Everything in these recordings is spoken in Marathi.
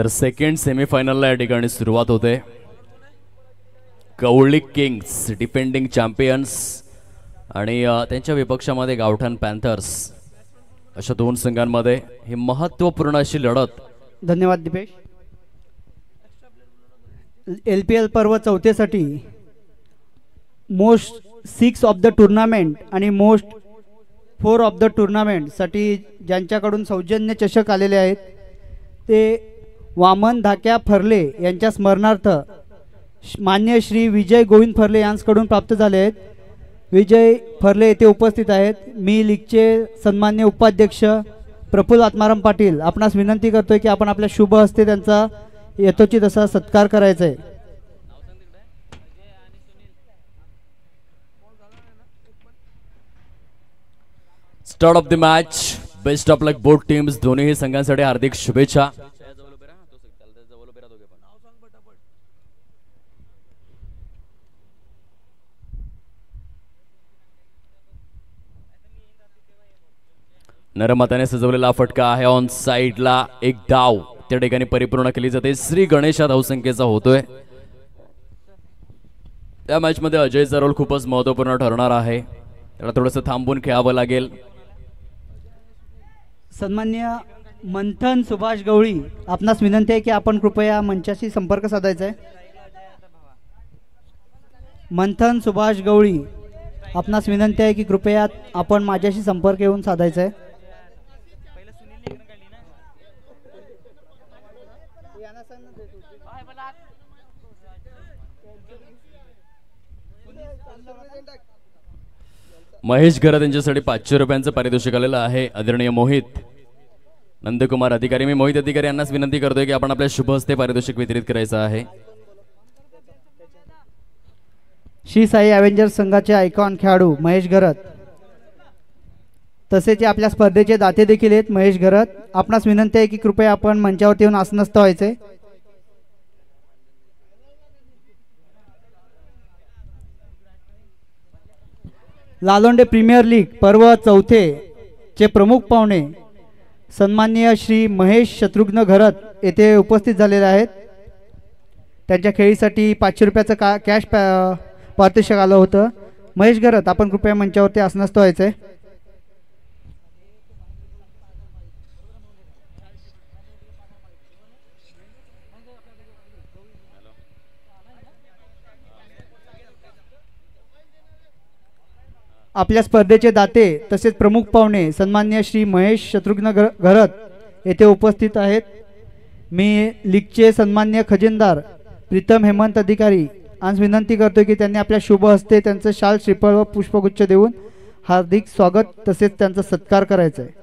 तर सेकंड सेमीफायनलला या ठिकाणी सुरुवात होते. गवळी किंग्स डिफेंडिंग चॅम्पियन्स आणि त्यांच्या विपक्षामध्ये गावठाण पॅन्थर्स अशा दोन संघांमध्ये ही महत्त्वपूर्ण अशी लढत. धन्यवाद दीपेश. LPL पर्व चौथीसाठी मोस्ट 6 ऑफ द टुर्नामेंट आणि मोस्ट 4 ऑफ द टुर्नामेंटसाठी ज्यांच्याकडून सौजन्य चषक आलेले आहेत ते वामन धाक्या फर्ले यांच्या स्मरणार्थ मान्य श्री विजय गोविंद फर्ले यांच्याकडून प्राप्त झाले आहेत. विजय फर्ले येथे उपस्थित आहेत. मी लीगचे सन्मान्य उपाध्यक्ष प्रफुल्ल आत्माराम पाटील आपणास विनंती करतोय की आपण आपल्या शुभ हस्ते त्यांचा यथोचित असा सत्कार करायचा आहे. Start of the match. Best of luck both teams. दोन्ही संघांसाठी हार्दिक शुभेच्छा. नरमाताने सजवलेला फटका आहे ऑन साइडला. एक डाव त्या ठिकाणी परिपूर्ण केली जाते. श्री गणेश धावसंख्येचा होतोय. त्या मॅच मध्ये अजयचा रोल खूपच महत्त्वपूर्ण ठरणार आहे. त्याला थोडंसं थांबून खेळावं लागेल. सन्मान्य मंथन सुभाष गवळी आपणास विनंती आहे की आपण कृपया मंचाशी संपर्क साधायचा आहे. मंथन सुभाष गवळी आपणास विनंती आहे की कृपया आपण माझ्याशी संपर्क येऊन साधायचा आहे. महेश घरत यांच्यासाठी 500 रुपयांचं पारितोषिक आलेलं आहे. आदरणीय मोहित नंदकुमार अधिकारी. मी मोहित अधिकारी यांनाच विनंती करतोय की आपण आपल्या शुभ हस्ते पारितोषिक वितरित करायचं आहे. श्री साई अवेंजर्स संघाचे आयकॉन खेळाडू महेश घरत तसेच आपल्या स्पर्धेचे दाते देखील आहेत. महेश घरत आपणास विनंती आहे की कृपया आपण मंचावरती येऊन आसनस्थ व्हायचे. लालोंडे प्रीमियर लीग पर्व चौथे चे प्रमुख पाहुणे सन्माननीय श्री महेश शत्रुघ्न घरत येथे उपस्थित झालेले आहेत. त्यांच्या खेळीसाठी 500 रुपयाचं कॅश पारितोषिक आलं होतं. महेश घरत आपण कृपया मंचावरती आसनस्थ व्हायचे. आपल्या स्पर्धेचे दाते तसेच प्रमुख पाहुणे सन्माननीय श्री महेश शत्रुघ्न घरत येथे उपस्थित आहेत. मी लीगचे सन्माननीय खजिनदार प्रीतम हेमंत अधिकारी आज विनंती करतो की त्यांनी आपल्या शुभ हस्ते त्यांचं शाल श्रीफळ व पुष्पगुच्छ देऊन हार्दिक स्वागत तसेच त्यांचा सत्कार करायचा आहे.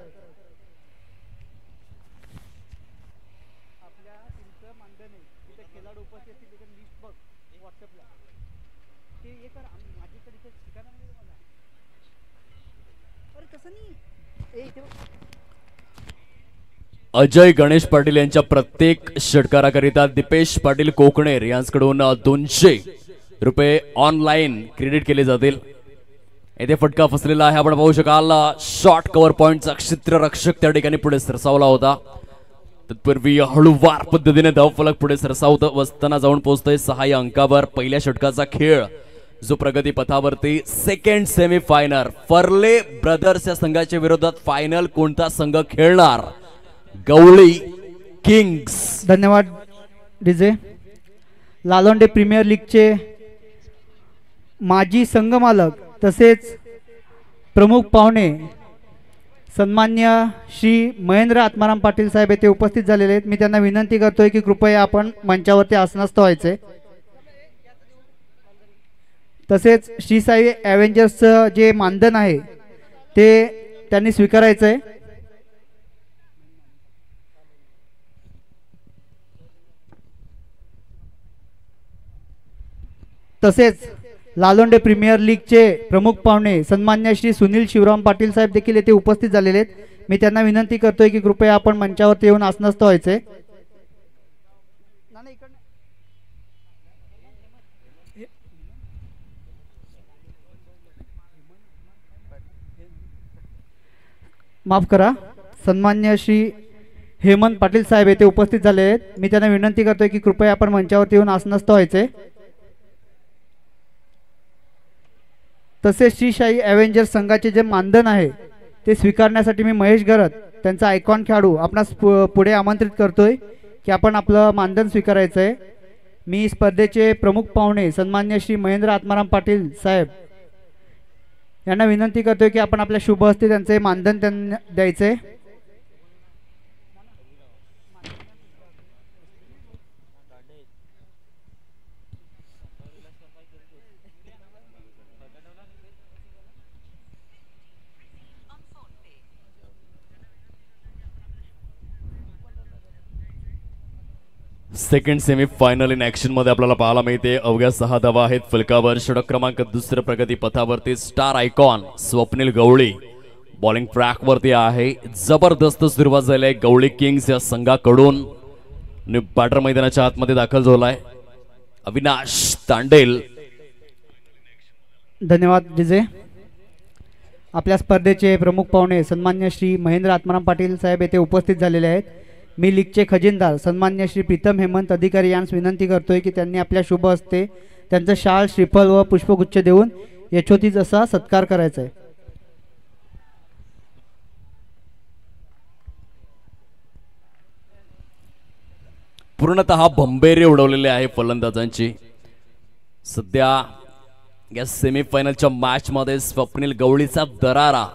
अजय गणेश पाटील यांच्या प्रत्येक षटकाराकरिता दीपेश पाटील कोकणेर यांच्याकडून 200 रुपये ऑनलाईन क्रेडिट केले जातील. येथे फटका फसलेला आहे. आपण पाहू शकाल शॉर्ट कव्हर पॉइंटचा क्षेत्ररक्षक त्या ठिकाणी पुढे सरसावला होता. तत्पूर्वी हळूवार पद्धतीने धावफलक पुढे सरसावत असताना जाऊन पोहोचतोय 6 अंकावर. पहिल्या षटकाचा खेळ जो प्रगती पथावरती. सेकंड सेमीफायनल फर्ले ब्रदर्स या संघाच्या विरोधात फायनल कोणता संघ खेळणार? गवळी किंग्स. धन्यवाद डीजे. लालोंडे प्रीमियर लीगचे माजी संघमालक तसेच प्रमुख पाहुणे सन्मान्य श्री महेंद्र आत्माराम पाटील साहेब येथे उपस्थित झालेले आहेत. मी त्यांना विनंती करतोय की कृपया आपण मंचावरती आसनस्थ व्हायचे. तसेच श्री साई ॲव्हेंजर्सचं जे मानधन आहे ते त्यांनी स्वीकारायचं आहे. तसेच लालोंडे प्रीमियर लीगचे प्रमुख पाहुणे सन्मान्य श्री सुनील शिवराम पाटील साहेब देखील येथे उपस्थित झालेले आहेत. मी त्यांना विनंती करतोय की कृपया आपण मंचावरती येऊन आसनस्थ व्हायचे. माफ करा. सन्मान्य श्री हेमंत पाटील साहेब येथे उपस्थित झाले आहेत. मी त्यांना विनंती करतोय की कृपया आपण मंचावरती येऊन आसनस्थ व्हायचे. तसेच श्रीशाई ॲव्हेंजर्स संघाचे जे मानधन आहे ते स्वीकारण्यासाठी मी महेश गरत त्यांचा आयकॉन खेळाडू आपणास पुढे आमंत्रित करतोय की आपण आपलं मानधन स्वीकारायचं आहे. मी स्पर्धेचे प्रमुख पाहुणे सन्मान्य श्री महेंद्र आत्माराम पाटील साहेब यांना विनंती करतोय की आपण आपल्या शुभ हस्ते त्यांचे मानधन त्यांना द्यायचे. Second semi final in action मध्ये आपल्याला पाहायला मिळते. अवघ्या 6 धावा आहेत फलकावर. षटक क्रमांक दुसऱ्या प्रगती पथावरती स्टार आयकॉन स्वप्नील गवळी बॉलिंग ट्रॅक वरती आहे. जबरदस्त सुरुवात झाली आहे गवळी किंग्स या संघाकडून. बॅटर मैदानाच्या आतमध्ये दाखल झालाय अविनाश तांडेल. धन्यवाद डीजे. आपल्या स्पर्धेचे प्रमुख पाहुणे सन्मान्य श्री महेंद्र आत्माराम पाटील साहेब येथे उपस्थित झालेले आहेत. मी लीगचे खजिनदार सन्मान्य श्री प्रीतम हेमंत अधिकारी यांस विनंती करतोय की त्यांनी आपल्या शुभ हस्ते त्यांचं शाल श्रीफल व पुष्पगुच्छ देऊन यशोतीच असा सत्कार करायचा आहे. पूर्णतः भंबेरी उडवलेले आहे फलंदाजांची. सध्या या सेमीफायनलच्या मॅच मध्ये स्वप्नील गवळीचा दरारा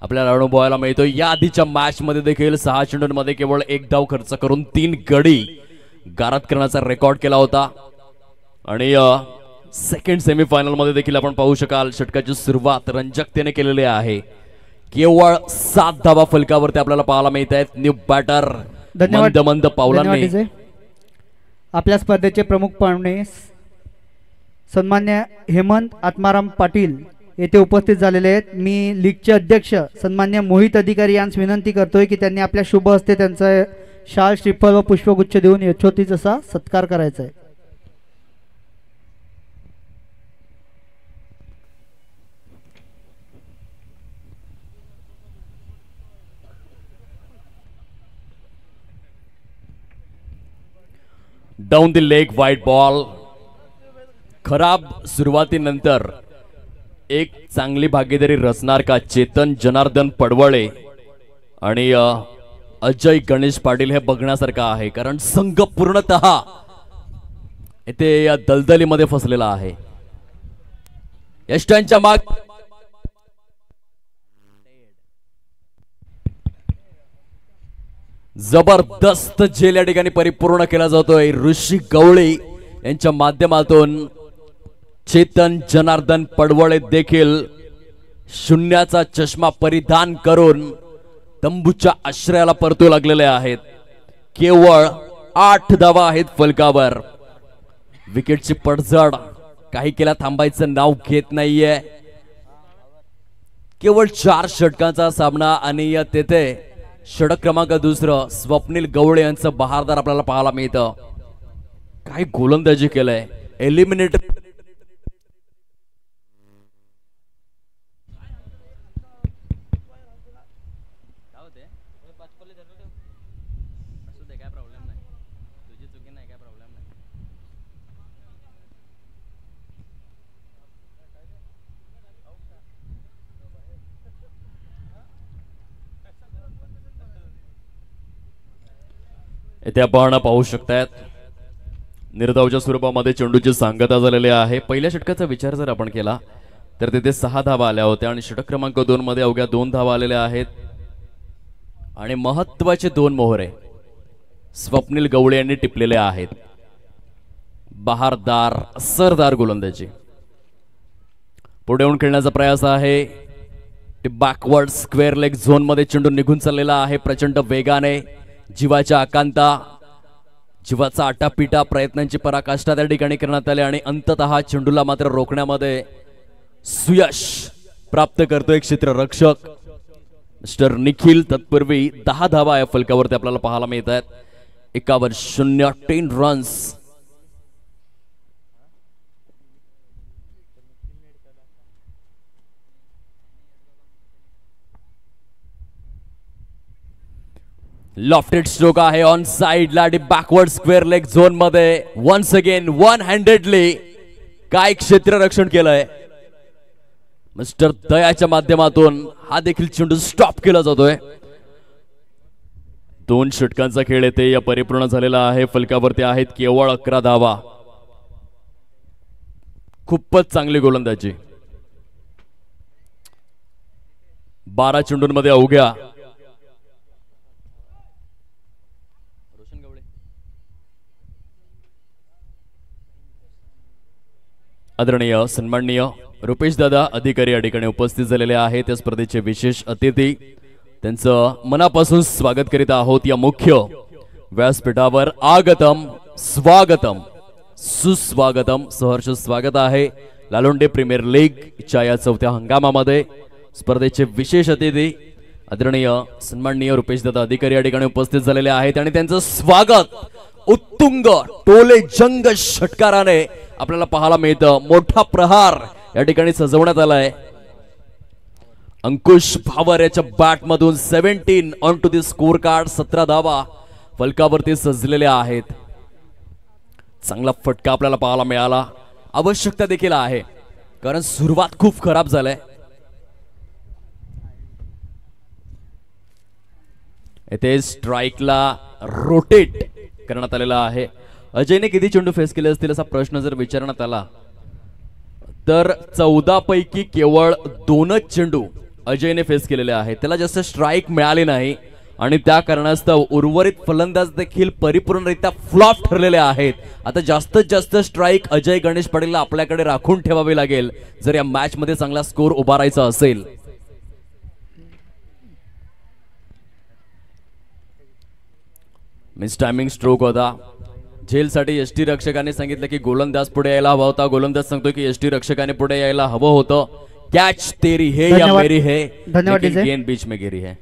आपल्याला अनुभवायला मिळतो. या आधीच्या मॅच मध्ये देखील 6 चेंडूंमध्ये केवळ 1 धाव खर्च करून 3 गडी गारद करण्याचा रेकॉर्ड केला होता. आणि सेकंड सेमीफायनल मध्ये देखील आपण पाहू शकाल षटकाची सुरुवात रंजकतेने केलेली आहे. केवळ 7 धावा फलकावरती आपल्याला पाहायला मिळत आहेत. न्यू बॅटर मंद मंद पावलांनी. आपल्या स्पर्धेचे प्रमुख पाहुणे सन्मान्य हेमंत आत्माराम पाटील येथे उपस्थित झालेले आहेत. मी लीगचे अध्यक्ष सन्मान्य मोहित अधिकारी यांस विनंती करतोय की त्यांनी आपल्या शुभ हस्ते त्यांचा शाल श्रीफल व पुष्पगुच्छ देऊन यशोतीच असा सत्कार करायचा आहे. Down the leg white ball. खराब सुरुवातीनंतर एक चांगली भागीदारी रचणार का चेतन जनार्दन पडवळे आणि अजय गणेश पाटील हे बघण्यासारखं आहे. कारण संघ पूर्णतः इथे या दलदलीमध्ये फसलेला आहे. यष्टांच्या माग जबरदस्त झेल या ठिकाणी परिपूर्ण केला जातोय. ऋषी गवळी यांच्या माध्यमातून चेतन जनार्दन पडवळे देखील शून्याचा चष्मा परिधान करून तंबूच्या आश्रयाला परतू लागलेले आहेत. केवळ 8 धावा आहेत फलकावर. विकेटची पडझड काही केला थांबायचं नाव घेत नाहीये. केवळ 4 षटकांचा सामना आणि तेथे षटक क्रमांक दुसरं स्वप्नील गवळे यांचं बहारदार आपल्याला पाहायला मिळतं. काही गोलंदाजी केलंय. एलिमिनेटर इथे आपण पाहू शकतात निर्धावच्या स्वरूपामध्ये चेंडूची सांगता झालेली आहे. पहिल्या षटकाचा विचार जर आपण केला तर तिथे 6 धावा आल्या होत्या आणि षटक क्रमांक 2 मध्ये अवघ्या 2 धावा आलेल्या आहेत. आणि महत्वाचे 2 मोहरे स्वप्नील गवळे यांनी टिपलेले आहेत. बहारदार असरदार गोलंदाजी. पुढे येऊन खेळण्याचा प्रयास आहे. बॅकवर्ड स्क्वेअर लेग झोन मध्ये चेंडू निघून चाललेला आहे प्रचंड वेगाने. जीवाच्या आकांता जीवाचा आटापिटा प्रयत्नांची पराकाष्ठा त्या ठिकाणी करण्यात आली आणि अंततः चेंडूला मात्र रोखण्यामध्ये सुयश प्राप्त करतोय क्षेत्ररक्षक मिस्टर निखिल. तत्पूर्वी 10 धावा या फलकावरती आपल्याला पाहायला मिळत आहेत. 51-0 10 रन्स. लॉफ्टेड स्ट्रोक आहे ऑन साइडला आणि बॅकवर्ड स्क्वेअर लेग झोन मध्ये वन्स अगेन वन हँडेडली काय क्षेत्ररक्षण केलंय मिस्टर दयाच्या माध्यमातून. हा देखील चेंडू स्टॉप केला जातोय. 2 षटकांचा खेळ येथे या परिपूर्ण झालेला आहे. फलकावरती आहेत केवळ 11 धावा. खूपच चांगली गोलंदाजी. 12 चेंडूंमध्ये अवघ्या आदरणीय सन्माननीय रुपेश दादा अधिकारी या ठिकाणी उपस्थित झालेले आहेत. त्या स्पर्धेचे विशेष अतिथी त्यांचं मनापासून स्वागत करीत आहोत. या मुख्य व्यासपीठावर आगतम स्वागतम सुस्वागतम सहर्ष स्वागत आहे. लालोंडे प्रीमियर लीगच्या या 4थ्या हंगामामध्ये स्पर्धेचे विशेष अतिथी आदरणीय सन्माननीय रुपेश दादा अधिकारी या ठिकाणी उपस्थित झालेले आहेत आणि त्यांचं स्वागत उत्तुंग टोले जंग षटकाराने आपल्याला पाहायला मिळतं. मोठा प्रहार या ठिकाणी सजवण्यात आलाय. अंकुश भावर याच्या बॅट मधून 17 on two the score card. 17 धावा फलकावरती सजलेल्या आहेत. चांगला फटका आपल्याला पाहायला मिळाला. आवश्यकता देखील आहे कारण सुरुवात खूप खराब झालाय. येथे स्ट्राइकला रोटेट करण्यात आलेला आहे. अजयने किती चेंडू फेस केले असतील असा प्रश्न जर विचारण्यात आला तर 14 पैकी केवळ 2च चेंडू अजयने फेस केलेले आहेत. त्याला जास्त स्ट्राइक मिळाली नाही आणि त्या कारणास्तव उर्वरित फलंदाज देखील परिपूर्णरित्या फ्लॉप ठरलेले आहेत. आता जास्तीत जास्त स्ट्राइक अजय गणेश पाटीलला आपल्याकडे राखून ठेवावे लागेल जर या मॅच मध्ये चांगला स्कोर उभारायचा असेल. मिस टायमिंग स्ट्रोक होता. झेलसाठी एसटी रक्षकाने सांगितलं की गोलंदाज पुढे यायला हवा होता. गोलंदाज सांगतोय की एसटी रक्षकाने पुढे यायला हवं होतं. कॅच तेरी है या मेरी है. धन्यवाद. गेंद बीच में गिरी है.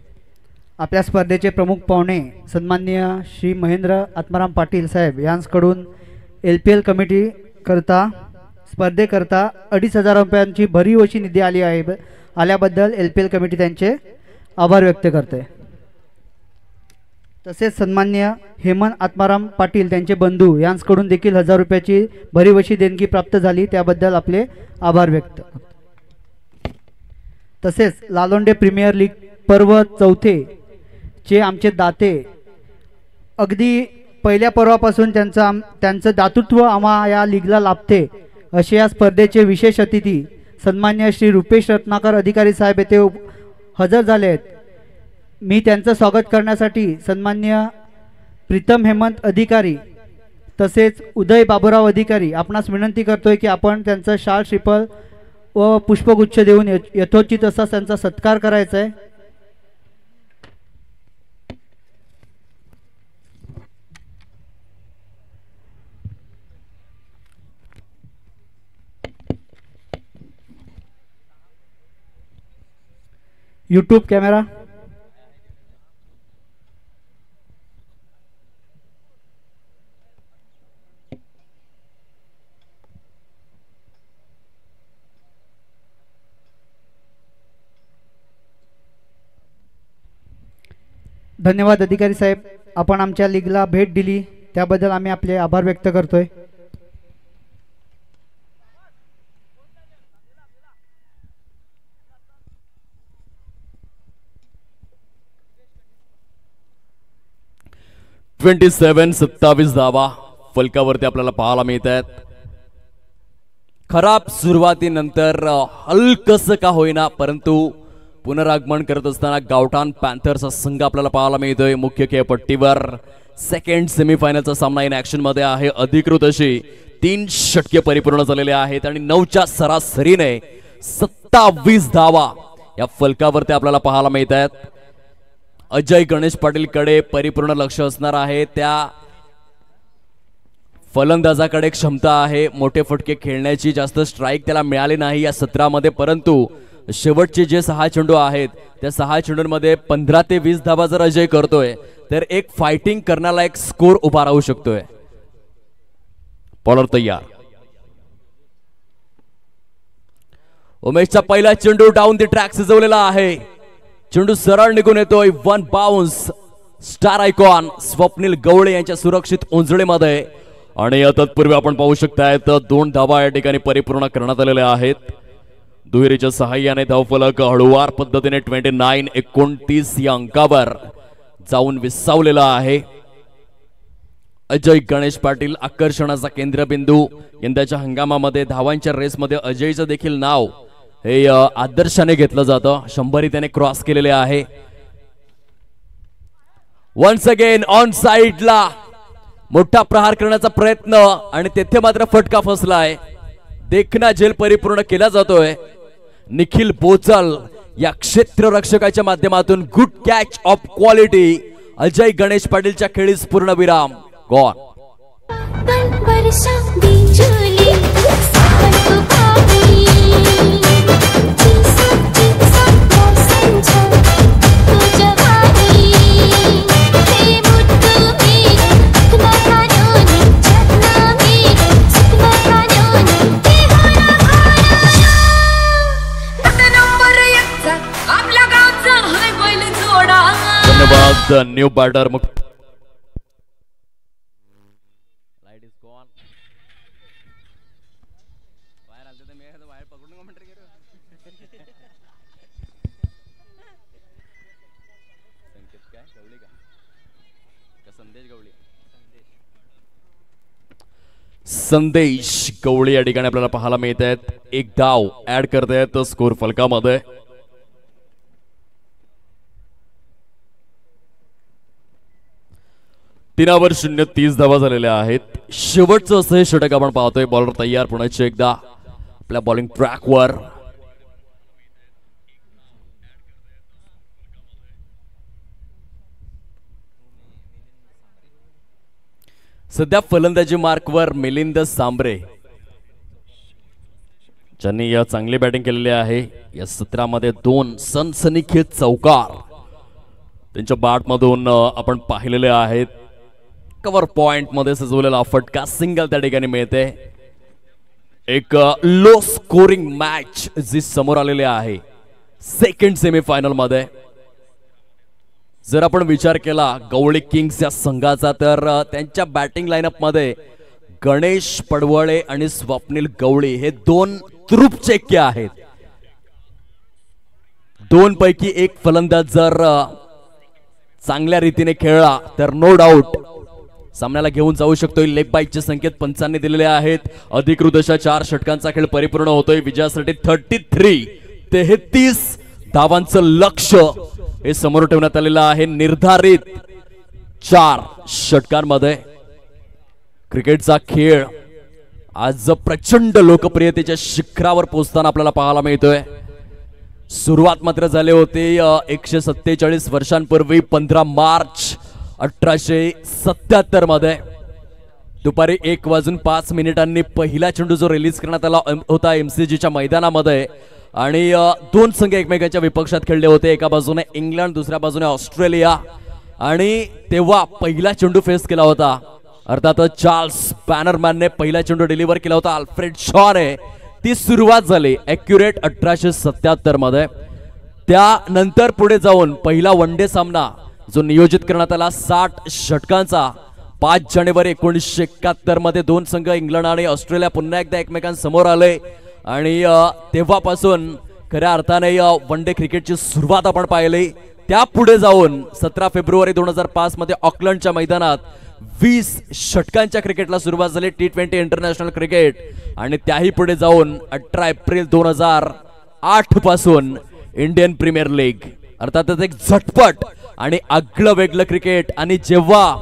आपल्या स्पर्धेचे प्रमुख पाहुणे सन्माननीय श्री महेंद्र आत्माराम पाटील साहेब यांच्याकडून LPL कमिटी करता स्पर्धेकरता 2,500 रुपयांची भरीव अशी निधी आली आहे. आल्याबद्दल LPL कमिटी त्यांचे आभार व्यक्त करते. तसेच सन्माननीय हेमंत आत्माराम पाटील त्यांचे बंधू यांच्याकडून देखील 1,000 रुपयाची भरीव अशी देणगी प्राप्त झाली. त्याबद्दल आपले आभार व्यक्त. तसेच लालोंडे प्रीमियर लीग पर्व 4थे चे आमचे दाते अगदी पहिल्या पर्वापासून त्यांचं दातृत्व आम्हा या लीगला लाभते असे या स्पर्धेचे विशेष अतिथी सन्माननीय श्री रुपेश रत्नाकर अधिकारी साहेब येथे हजर झाले आहेत. मी त्यांचं स्वागत करण्यासाठी सन्माननीय प्रीतम हेमंत अधिकारी तसेच उदय बाबूराव अधिकारी आपणास विनंती करतोय की आपण त्यांचं शाल श्रीफळ व पुष्पगुच्छ देऊन यथोचित असा त्यांचा सत्कार करायचा आहे. YouTube camera. धन्यवाद अधिकारी साहेब. आपण आमच्या लीगला भेट दिली त्याबद्दल आम्ही आपले आभार व्यक्त करतोय. .27 27 धावा फलकावरती आपल्याला पाहायला मिळत आहेत. खराब सुरुवातीनंतर हलकस का होईना परंतु पुनरागमन करत असताना गावठाण पॅन्थर्सचा संघ आपल्याला पाहायला मिळतोय. मुख्य खेळपट्टीवर सेकंड सेमीफायनलचा सामना इन ऍक्शन मध्ये आहे. अधिकृत अशी 3 षटके परिपूर्ण झालेले आहेत आणि 9च्या सरासरीने 27 धावा या फलकावरती आपल्याला पाहायला मिळत आहेत. अजय गणेश पाटील कडे परिपूर्ण लक्ष असणार आहे. त्या फलंदाजाकडे क्षमता आहे मोठे फटके खेळण्याची. जास्त स्ट्राइक त्याला मिळाले नाही या सत्रामध्ये परंतु शेवटचे जे 6 चेंडू आहेत त्या 6 चेंडूंमध्ये 15 ते 20 धावा जर अजय करतोय तर एक फायटिंग करण्याला एक स्कोर उभा राहू शकतोय. बॉलर तयार. उमेशचा पहिला चेंडू डाऊन द ट्रॅक सिजवलेला आहे. चेंडू सरळ निघून येतोय. 1 bounce star icon Swapnil Gawali यांच्या सुरक्षित उंजळीमध्ये आणि तत्पूर्वी आपण पाहू शकताय तर 2 धावा या ठिकाणी परिपूर्ण करण्यात आलेल्या आहेत। दुहेरीच्या सहाय्याने धावफलक हळूवार पद्धतीने 29-29 या अंकावर जाऊन विसावलेला आहे। अजय गणेश पाटील आकर्षणाचा केंद्रबिंदू। यंदाच्या हंगामामध्ये धावांच्या रेसमध्ये अजयचं देखील नाव हे आदर्शाने घेतलं जातं। 100 त्याने क्रॉस केलेले आहे। वन्स अगेन ऑन साइडला मोठा प्रहार करण्याचा प्रयत्न आणि तेथे मात्र फटका फसलाय। देखना झेल परिपूर्ण केला जातोय। निखिल बोचल या क्षेत्ररक्षकाच्या माध्यमातून good catch of quality. Ajay Ganesh पाटीलच्या खेळीस पूर्णविराम। गॉन धन्यवाद। न्यू बॅटर संदेश गवळी या ठिकाणी आपल्याला पाहायला मिळत आहेत। एक धाव ऍड करत आहेत स्कोर फलकामध्ये। तीनावर 0-30 धावा झालेल्या आहेत। शेवटचं असं हे षटक आपण पाहतोय। बॉलर तयार पुन्हा एकदा आपल्या बॉलिंग ट्रॅकवर। सध्या फलंदाजी मार्कवर मिलिंद सांबरे ज्यांनी या चांगली बॅटिंग केलेली आहे। या सत्रामध्ये 2 सनसनीखेज चौकार त्यांच्या बॅटमधून आपण पाहिलेले आहेत। कव्हर पॉइंट मध्ये सजवलेला फटका सिंगल त्या ठिकाणी मिळते। एक लो स्कोरिंग मॅच जी समोर आलेली आहे सेकंड सेमीफायनल मध्ये। जर आपण विचार केला गवळी किंग्स या संघाचा तर त्यांच्या बॅटिंग लाईनअप मध्ये गणेश पडवळे आणि स्वप्नील गवळी हे 2 तृपचेक्य आहेत। 2 पैकी एक फलंदाज जर चांगल्या रीतीने खेळला तर नो डाऊट सामन्याला घेऊन जाऊ शकतोय। लेग बाईकचे संकेत पंचांनी दिलेले आहेत। अधिकृत अशा 4 षटकांचा खेळ परिपूर्ण होतोय। विजयासाठी 33 धावांचं लक्ष हे समोर ठेवण्यात आलेलं आहे। निर्धारित 4 षटकांमध्ये क्रिकेटचा खेळ आज प्रचंड लोकप्रियतेच्या शिखरावर पोहोचताना आपल्याला पाहायला मिळतोय। सुरुवात मात्र झाले होते 147 वर्षांपूर्वी 15 मार्च 1877 मध्ये दुपारी 1:05 पहिला चेंडू जो रिलीज करण्यात आला होता MCGच्या मैदानामध्ये आणि 2 संघ एकमेकांच्या विपक्षात खेळले होते। एका बाजूने इंग्लंड दुसऱ्या बाजूने ऑस्ट्रेलिया आणि तेव्हा पहिला चेंडू फेस केला होता अर्थातच चार्ल्स बॅनरमॅनने पहिला चेंडू डिलिव्हर केला होता अल्फ्रेड शॉने। ती सुरुवात झाली ॲक्युरेट 1877 मध्ये। त्यानंतर पुढे जाऊन पहिला वन डे सामना जो नियोजित करण्यात आला 60 षटकांचा 5 जानेवारी 1971 मध्ये 2 संघ इंग्लंड आणि ऑस्ट्रेलिया पुन्हा एकदा एकमेकांसमोर आले आणि तेव्हापासून खऱ्या अर्थाने वन डे क्रिकेटची सुरुवात आपण पाहिली। त्या पुढे जाऊन 17 फेब्रुवारी 2005 मध्ये ऑकलंडच्या मैदानात 20 षटकांच्या क्रिकेटला सुरुवात झाली T20 इंटरनॅशनल क्रिकेट आणि त्याही पुढे जाऊन 18 एप्रिल 2008 पासून इंडियन प्रीमियर लीग अर्थातच एक झटपट आणि आगळं वेगळं क्रिकेट। आणि जेव्हा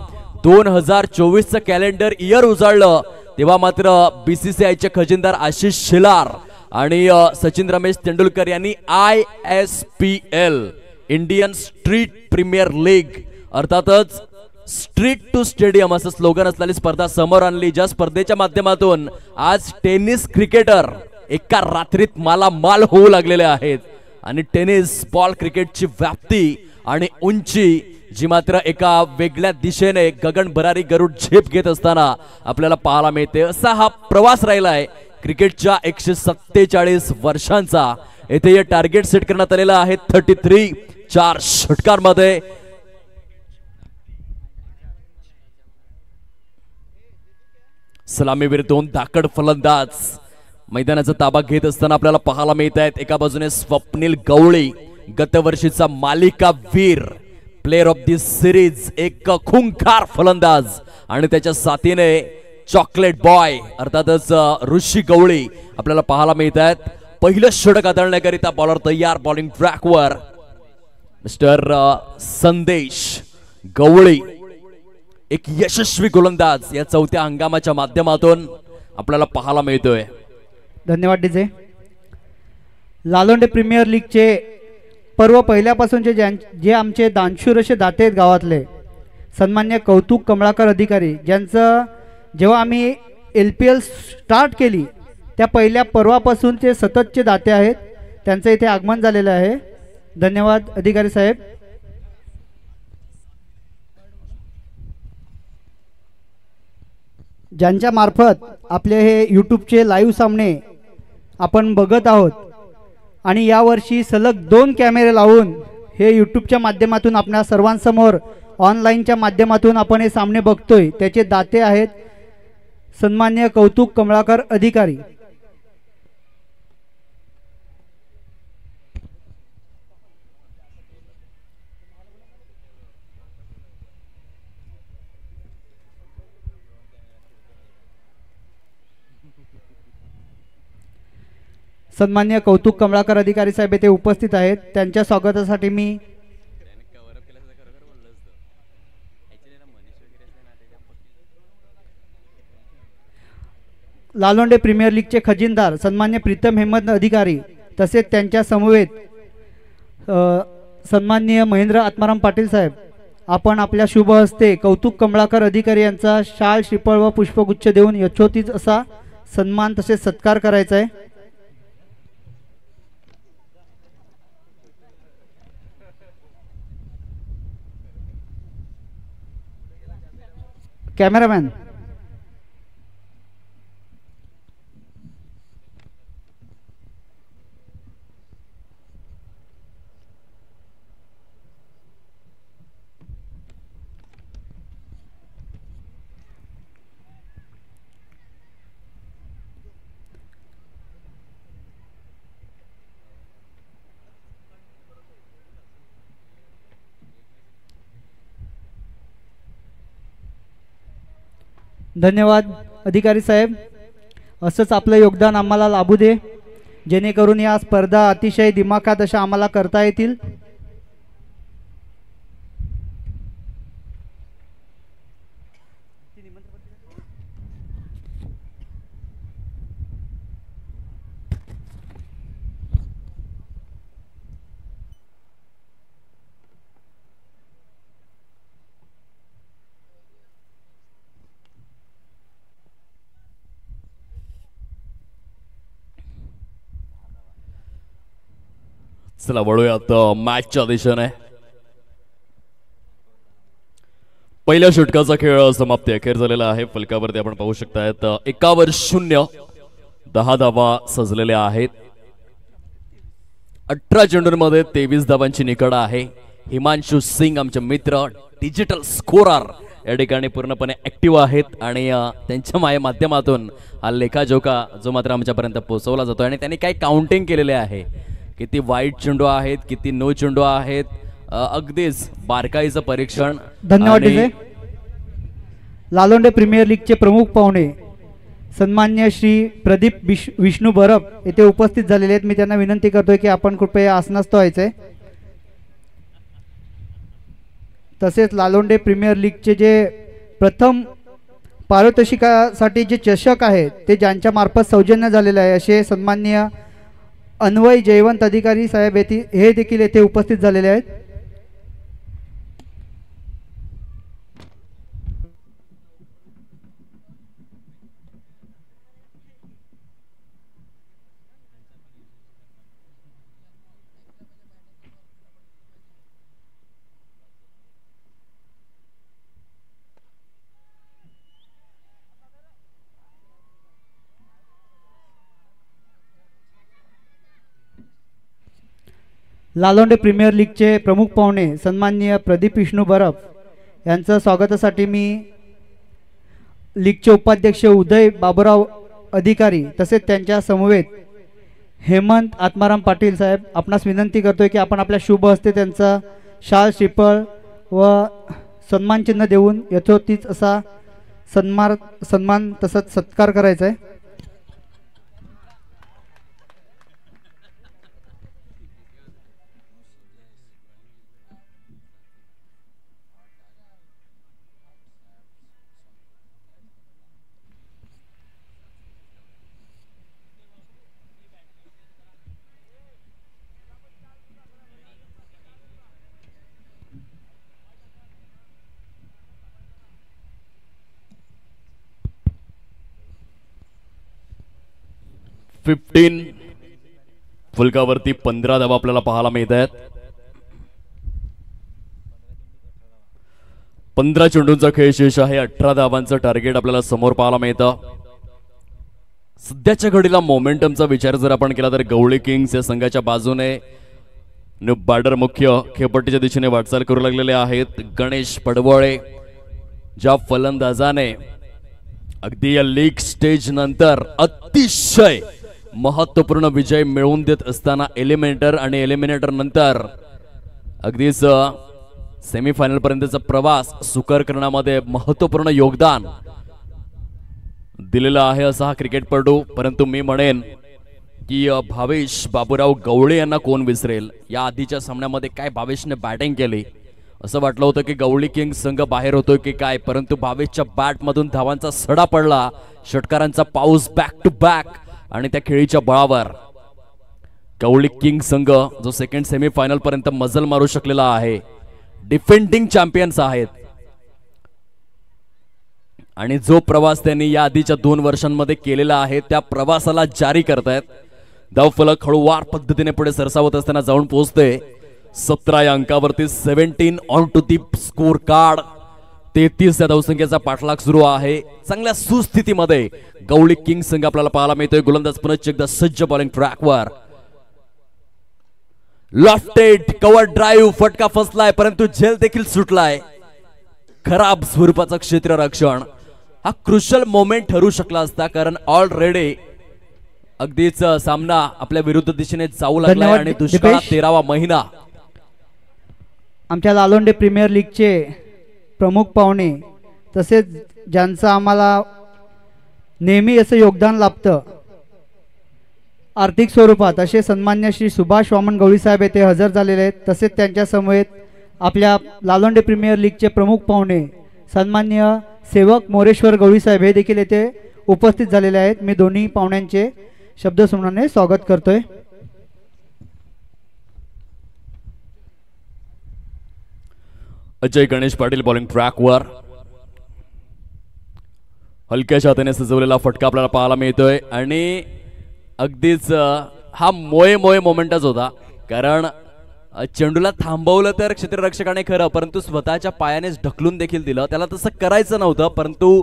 2024 चं कॅलेंडर इयर उजाळलं तेव्हा मात्र BCCIचे खजिनदार आशिष शेलार आणि सचिन रमेश तेंडुलकर यांनी ISPL Indian street premier league अर्थातच स्ट्रीट टू स्टेडियम असं स्लोगन असलेली स्पर्धा समोर आणली। ज्या स्पर्धेच्या माध्यमातून आज टेनिस क्रिकेटर एका रात्रीत मालामाल होऊ लागलेले आहेत आणि टेनिस बॉल क्रिकेटची व्याप्ती आणि उंची जी मात्र एका वेगळ्या दिशेने गगन भरारी गरुड झेप घेत असताना आपल्याला पाहायला मिळते। असा हा प्रवास राहिलाय क्रिकेटच्या 147 वर्षांचा। येथे हे टार्गेट सेट करण्यात आलेलं आहे 33 4 षटकांमध्ये। सलामीवीर दोन धाकड फलंदाज मैदानाचा ताबा घेत असताना आपल्याला पाहायला मिळत आहेत. एका बाजूने स्वप्नील गवळी, गतवर्षीचा मालिका वीर, प्लेअर ऑफ दी सिरीज, एक खुंखार फलंदाज, आणि त्याच्या साथीने चॉकलेट बॉय अर्थातच ऋषी गवळी आपल्याला पाहायला मिळत आहेत. पहिलं षटक आदळण्याकरिता बॉलर तयार, बॉलिंग ट्रॅकवर मिस्टर संदेश गवळी, एक यशस्वी गोलंदाज या चौथ्या हंगामाच्या माध्यमातून आपल्याला पाहायला मिळतोय. धन्यवाद डीजे. लालोंडे प्रीमियर लीगचे पर्व पहिल्यापासूनचे जे आमचे दानशूर असे दाते आहेत गावातले, सन्मान्य कौतुक कमळाकर अधिकारी, ज्यांचं जेव्हा आम्ही LPL स्टार्ट केली त्या पहिल्या पर्वापासून ते सततचे दाते आहेत, त्यांचं इथे आगमन झालेलं आहे. धन्यवाद अधिकारी साहेब. ज्यांच्या मार्फत आपले हे यूट्यूबचे लाईव्ह सामने आपण बघत आहोत आणि यावर्षी सलग 2 कॅमेरे लावून हे यूट्यूबच्या माध्यमातून आपल्या सर्वांसमोर ऑनलाईनच्या माध्यमातून आपण हे सामने बघतोय, त्याचे दाते आहेत सन्मान्य कौतुक कमळाकर अधिकारी. सन्मान्य कौतुक कमळाकर अधिकारी साहेब येथे उपस्थित आहेत. त्यांच्या स्वागतासाठी मी लालोंडे प्रीमियर लीगचे खजिनदार सन्मान्य प्रीतम हेमंत अधिकारी तसेच त्यांच्या समवेत सन्माननीय महेंद्र आत्माराम पाटील साहेब, आपण आपल्या शुभ हस्ते कौतुक कमळाकर अधिकारी यांचा शाल, श्रीफळ व पुष्पगुच्छ देऊन यशोचित असा सन्मान तसेच सत्कार करायचा आहे. कॅमेरामॅन धन्यवाद अधिकारी साहेब. असंच आपलं योगदान आम्हाला लाभू दे, जेणेकरून या स्पर्धा अतिशय दिमाखात अशा आम्हाला करता येतील. चला वळूयात मॅचच्या दिशेने. पहिल्या षटकाचा खेळ समाप्ती अखेर झालेला आहे. फलकावरती आपण पाहू शकतायत 1-0 10 धावा सजलेल्या आहेत. 18 चेंडूंमध्ये 23 धावांची निकड आहे. हिमांशु सिंग आमचे मित्र डिजिटल स्कोरर या ठिकाणी पूर्णपणे ऍक्टिव्ह आहेत आणि त्यांच्या माध्यमातून हा लेखाजोखा जो मात्र आमच्यापर्यंत पोहोचवला जातो आणि त्यांनी काही काउंटिंग केलेले आहे, किती वाईट चेंडू आहेत, किती नो चेंडू आहेत, अगदीच बारकाईचं परीक्षण. धन्यवाद. लालोंडे प्रीमियर लीगचे प्रमुख पाहुणे सन्मान्य श्री प्रदीप विष्णू बरप येथे उपस्थित झालेले आहेत. मी त्यांना विनंती करतोय की आपण कृपया आसनस्थ व्हायचंय. तसेच लालोंडे प्रीमियर लीगचे जे प्रथम पारितोषिकासाठी जे चषक आहेत ते ज्यांच्या मार्फत सौजन्य झालेले आहे असे सन्माननीय अन्वय जयवंत अधिकारी साहेब हे देखील येथे उपस्थित झालेले आहेत. लालोंडे प्रीमियर लीगचे प्रमुख पाहुणे सन्माननीय प्रदीप विष्णू बरफ यांचं स्वागतासाठी मी लीगचे उपाध्यक्ष उदय बाबूराव अधिकारी तसेच त्यांच्या समवेत हेमंत आत्माराम पाटील साहेब, आपणास विनंती करतोय की आपण आपल्या शुभ हस्ते त्यांचा शाल श्रीफळ व सन्मानचिन्ह देऊन यथोचित असा सन्मान तसंच सत्कार करायचा आहे. फलकावरती 15 धावा आपल्याला पाहायला मिळत आहेत. 15 चेंडूंचा खेळ शेष आहे. 18 धावांचं टार्गेट आपल्याला समोर पाहायला मिळतं. सध्याच्या घडीला मोमेंटमचा विचार जर आपण केला तर गवळी किंग्स या संघाच्या बाजूने बॅटर मुख्य खेळपट्टीच्या दिशेने वाटचाल करू लागलेले आहेत. गणेश पडवळे ज्या फलंदाजाने अगदी या लीग स्टेज नंतर अतिशय महत्वपूर्ण विजय मिळवून देत असताना एलिमिनेटर आणि एलिमिनेटर नंतर अगदीच सेमीफायनल पर्यंतचा प्रवास सुकर करण्यामध्ये महत्वपूर्ण योगदान दिलेलं आहे असा हा क्रिकेटपटू. परंतु मी म्हणेन की भावेश बाबूराव गवळी यांना कोण विसरेल. या आधीच्या सामन्यामध्ये काय भावेशने बॅटिंग केली, असं वाटलं होतं की गवळी किंग्स संघ बाहेर होतोय की काय, परंतु भावेशच्या बॅटमधून धावांचा सडा पडला. षटकारांचा पाऊस बॅक टू बॅक आणि त्या खेळीच्या बळावर गवळी किंग्स संघ जो सेकंड सेमीफायनल पर्यंत मजल मारू शकलेला आहे. डिफेंडिंग चॅम्पियन्स आहेत आणि जो प्रवास त्यांनी या आधीच्या 2 वर्षांमध्ये केलेला आहे त्या प्रवासाला जारी करतायत. धावफलक हळूवार पद्धतीने पुढे सरसावत असताना जाऊन पोहोचते 17 या अंकावरती. 17 on two the score card. 33 या धावसंख्येचा पाठलाग सुरू आहे. चांगल्या सुस्थितीमध्ये गवळी किंग्स संघ आपल्याला पाहायला मिळतोय. गोलंदाज पुन्हा एकदा सज्ज बॉलिंग ट्रॅकवर. लॉफ्टेड कव्हर ड्राईव्ह, फटका फसलाय परंतु झेल देखील सुटलाय. खराब स्वरूपाचं क्षेत्ररक्षण. हा क्रुशल मोमेंट ठरू शकला असता कारण ऑलरेडी अगदीच सामना आपल्या विरुद्ध दिशेने जाऊ लागला आणि दुष्काळात 13वा महिना. आमच्या लालोंडे प्रीमियर लीगचे प्रमुख पाहुणे तसेच ज्यांचं आम्हाला नेहमी असं योगदान लाभतं आर्थिक स्वरूपात असे सन्मान्य श्री सुभाष वामन गवळी साहेब येथे हजर झालेले आहेत. तसेच त्यांच्या समवेत आपल्या लालोंडे प्रीमियर लीगचे प्रमुख पाहुणे सन्मान्य सेवक मोरेश्वर गवळी साहेब हे देखील येथे उपस्थित झालेले आहेत. मी दोन्ही पाहुण्यांचे शब्दसमूहाने स्वागत करतोय. अजय गणेश पाटील बॉलिंग ट्रॅकवर. हलक्याच्या हाताने सजवलेला फटका आपल्याला पाहायला मिळतोय आणि अगदीच हा मोये मोमेंटच होता कारण चेंडूला थांबवलं तर क्षेत्ररक्षकाने खरं, परंतु स्वतःच्या पायानेच ढकलून देखील दिलं. त्याला तसं करायचं नव्हतं परंतु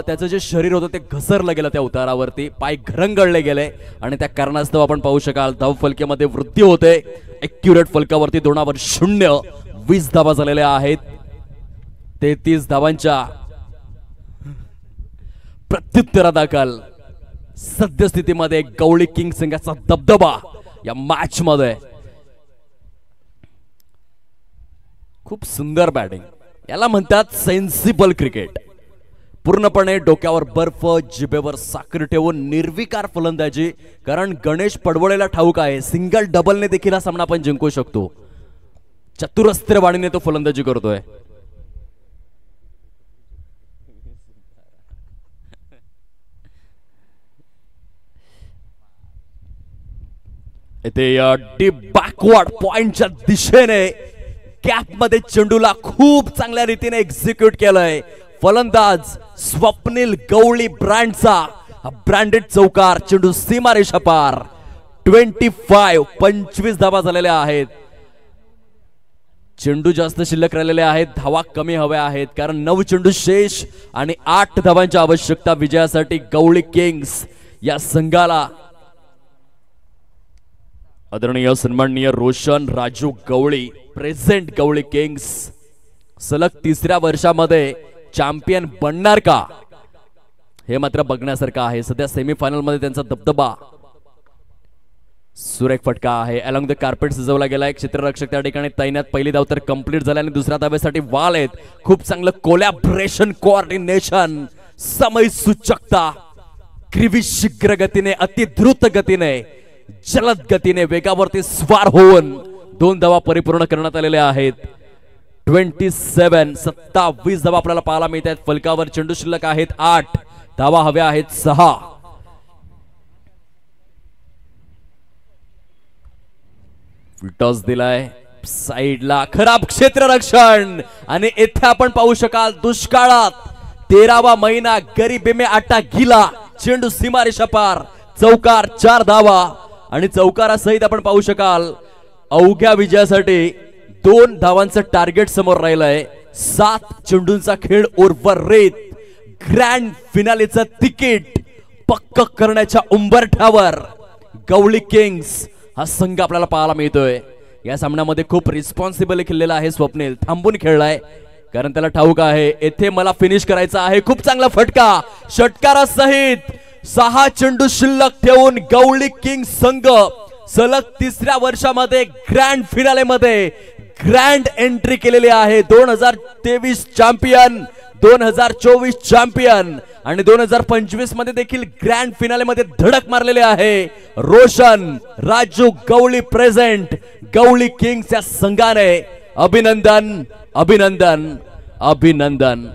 त्याचं जे शरीर होतं ते घसरलं गेलं त्या उतारावरती. पाय घरंगळले गेले आणि त्या कारणास्तव आपण पाहू शकाल धाव फलक्यामध्ये वृद्धी होते. एक्युरेट फलकावरती 2-0 20 धावा झालेल्या आहेत. 33 धावांच्या प्रत्युत्तरादाखल सद्यस्थितीमध्ये गवळी किंग्स संघाचा दबदबा या मॅच मध्ये. खूप सुंदर बॅटिंग, याला म्हणतात सेन्सिबल क्रिकेट. पूर्णपणे डोक्यावर बर्फ, जिभेवर साखर ठेवून निर्विकार फलंदाजी. कारण गणेश पडवळेला ठाऊक आहे सिंगल डबलने देखील हा सामना आपण जिंकू शकतो. चतुरस्त्रवाणीने तो फलंदाजी करतोय. इथे डीप बॅकवर्ड पॉइंटच्या दिशेने कॅप मध्ये चेंडूला खूप चांगल्या रीतीने एक्झिक्यूट केलंय. फलंदाज स्वप्नील गवळी ब्रँडचा ब्रँडेड चौकार. चेंडू सीमारेषा पार. 25 धावा झालेल्या आहेत. चेंडू जास्त शिल्लक राहिलेले आहेत, धावा कमी हव्या आहेत कारण 9 चेंडू शेष आणि 8 धावांची आवश्यकता विजयासाठी गवळी किंग्स या संघाला. आदरणीय सन्माननीय रोशन राजू गवळी प्रेझेंट गवळी किंग्स सलग 3ऱ्या वर्षामध्ये चॅम्पियन बनणार का हे मात्र बघण्यासारखं आहे. सध्या सेमीफायनल मध्ये त्यांचा दबदबा. सुरेख फटका आहे. अलॉंग द कार्पेट सजवला गेलाय. क्षेत्ररक्षक त्या ठिकाणी तैनात. पहिली धाव तर कंप्लीट झाली आणि दुसऱ्या धावेसाठी वाल आहेत. खूप चांगलं कोलॅबरेशन, कोऑर्डिनेशन, समय सूचकता, क्रिवी शीघ्र गतीने, अति द्रुत गतीने, जलद गतीने वेगावरती स्वार होऊन 2 धावा परिपूर्ण करण्यात आलेल्या आहेत. 27 धावा आपल्याला पाहायला मिळत आहेत. फलकावर चेंडू शिल्लक आहेत 8 धावा हव्या आहेत 6. टॉस दिलाय साइडला. खराब क्षेत्ररक्षण आणि येथे आपण पाहू शकाल दुष्काळात 13वा महिना, गरिबी में आटा गिला. चेंडू सीमारेषा पार. चौकार 4 धावा आणि चौकारासहित आपण पाहू शकाल अवघ्या विजयासाठी 2 धावांचं टार्गेट समोर राहिलंय. 7 चेंडूंचा खेळ उर्वरित. ग्रँड फिनालेचं तिकीट पक्क करण्याच्या उंबरठ्यावर गवळी किंग्स हा संघ आपल्याला पाहायला मिळतोय. या सामन्यामध्ये खूप रिस्पॉन्सिबल खेळलेला आहे स्वप्नील. थांबून खेळलाय कारण त्याला ठाऊक आहे येथे मला फिनिश करायचं आहे. खूप चांगला फटका षटकारासहित. 6 चेंडू शिल्लक ठेवून गवळी किंग्स संघ सलग 3ऱ्या वर्षामध्ये ग्रँड फिनाले मध्ये ग्रँड एंट्री केलेली आहे. 2023 चॅम्पियन, 2024 चॅम्पियन आणि 2025 मध्ये देखील ग्रँड फिनाले मध्ये धडक मारलेले आहे. रोशन राजू गवळी प्रेझेंट. गवळी किंग्स या संघाने अभिनंदन, अभिनंदन, अभिनंदन.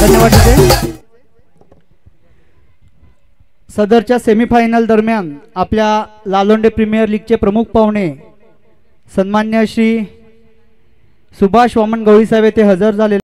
धन्यवाद. सदरच्या सेमीफायनल दरम्यान आपल्या लालोंडे प्रीमियर लीगचे प्रमुख पाहुणे सन्मान्य श्री सुभाष वामन गवळी साहेब येथे हजर झाले.